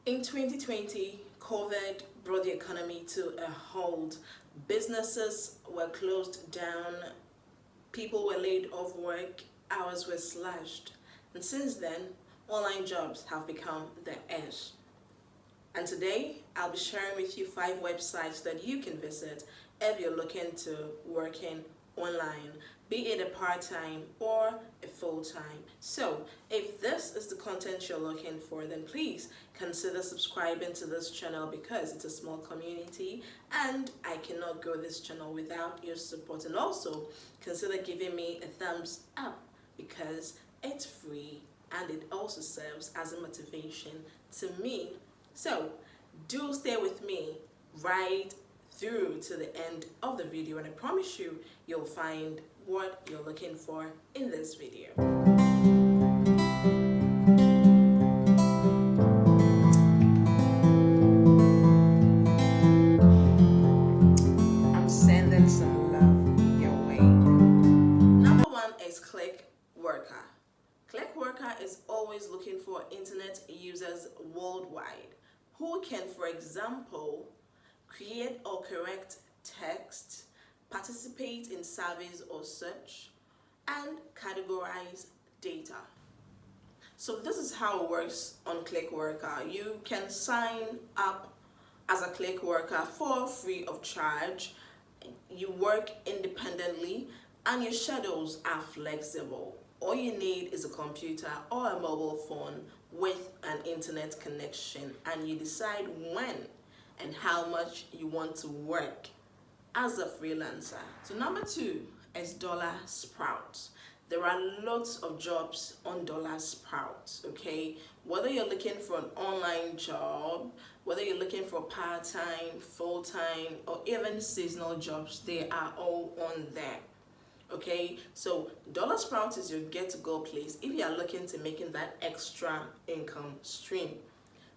In 2020, COVID brought the economy to a halt. Businesses were closed down, people were laid off work, hours were slashed. And since then, online jobs have become the edge. And today, I'll be sharing with you 5 websites that you can visit if you're looking to working online, be it a part-time or a full-time. So, if this is the content you're looking for, then please consider subscribing to this channel because it's a small community and I cannot grow this channel without your support. And also, consider giving me a thumbs up because it's free and it also serves as a motivation to me. So, do stay with me right through to the end of the video and I promise you, you'll find what you're looking for in this video. I'm sending some love your way. Number 1 is ClickWorker. ClickWorker is always looking for internet users worldwide who can, for example, create or correct text, participate in surveys or search, and categorize data. So this is how it works on ClickWorker. You can sign up as a ClickWorker for free of charge. You work independently and your schedules are flexible. All you need is a computer or a mobile phone with an internet connection, and you decide when and how much you want to work as a freelancer. So number 2 is Dollar Sprouts. There are lots of jobs on Dollar Sprouts, okay? Whether you're looking for an online job, whether you're looking for part-time, full-time, or even seasonal jobs, they are all on there. Okay, so Dollar Sprouts is your get-to-go place if you are looking to making that extra income stream.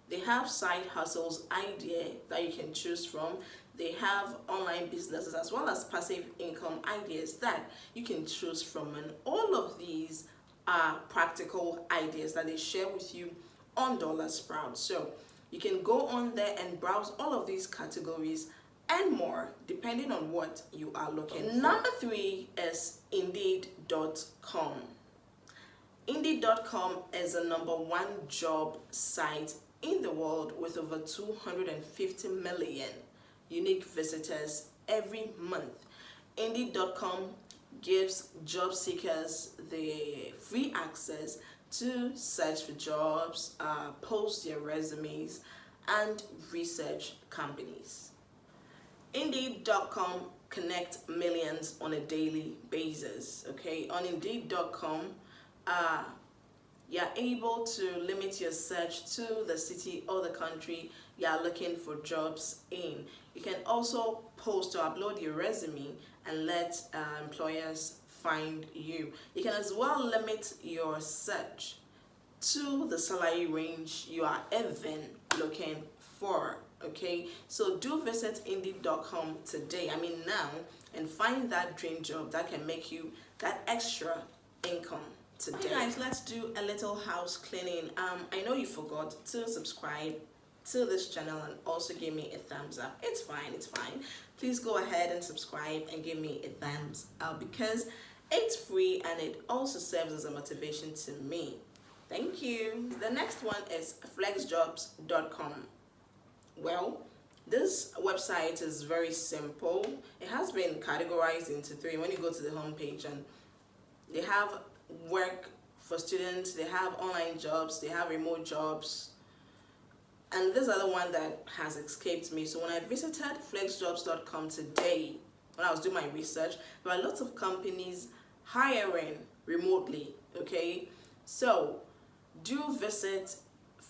They have side hustles idea that you can choose from. They have online businesses as well as passive income ideas that you can choose from, and all of these are practical ideas that they share with you on Dollar Sprouts. So you can go on there and browse all of these categories and more depending on what you are looking for. Number 3 is Indeed.com. Indeed.com is the number 1 job site in the world with over 250 million unique visitors every month. Indeed.com gives job seekers the free access to search for jobs, post their resumes, and research companies. Indeed.com connect millions on a daily basis. Okay, on Indeed.com, you're able to limit your search to the city or the country you're looking for jobs in. You can also post or upload your resume and let employers find you. You can as well limit your search to the salary range you are even looking for. Okay, so do visit Indeed.com today, now, and find that dream job that can make you that extra income today. Okay guys, let's do a little house cleaning. I know you forgot to subscribe to this channel and also give me a thumbs up. It's fine. Please go ahead and subscribe and give me a thumbs up because it's free and it also serves as a motivation to me. Thank you. The next one is FlexJobs.com. Well, this website is very simple. It has been categorized into 3 when you go to the homepage, and they have work for students, they have online jobs, they have remote jobs, and this other one that has escaped me. So when I visited FlexJobs.com today, when I was doing my research, there are lots of companies hiring remotely, okay? So do visit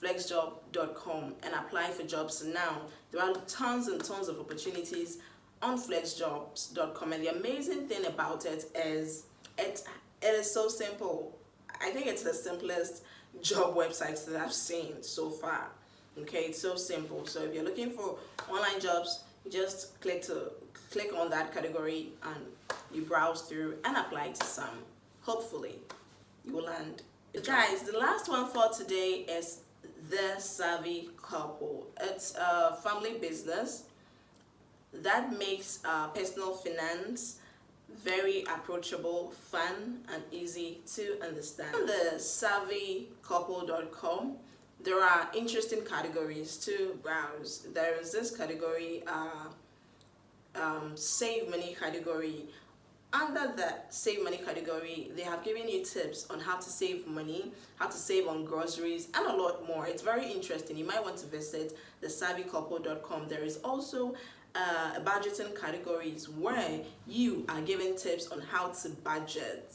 FlexJob.com and apply for jobs now. There are tons and tons of opportunities on FlexJobs.com, and the amazing thing about it is it is so simple. I think it's the simplest job websites that I've seen so far. Okay, it's so simple. So if you're looking for online jobs, you just click on that category and you browse through and apply to some. Hopefully you will land. Guys, the last one for today is The Savvy Couple. It's a family business that makes personal finance very approachable, fun, and easy to understand. On the savvycouple.com, there are interesting categories to browse. There is this category, save money category. Under the save money category, they have given you tips on how to save money, how to save on groceries, and a lot more. It's very interesting. You might want to visit the savvycouple.com. There is also budgeting categories where you are given tips on how to budget.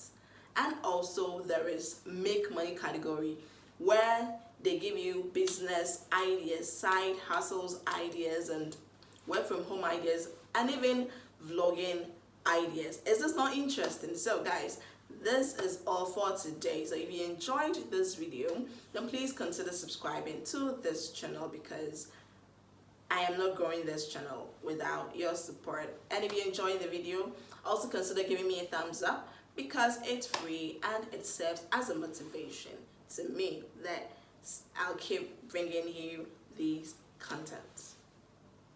And also there is make money category where they give you business ideas, side hustles ideas, and work from home ideas, and even vlogging ideas. Is this not interesting? So guys, this is all for today. So if you enjoyed this video, then please consider subscribing to this channel, because I am not growing this channel without your support. And if you enjoyed the video, also consider giving me a thumbs up, because it's free and it serves as a motivation to me that I'll keep bringing you these contents.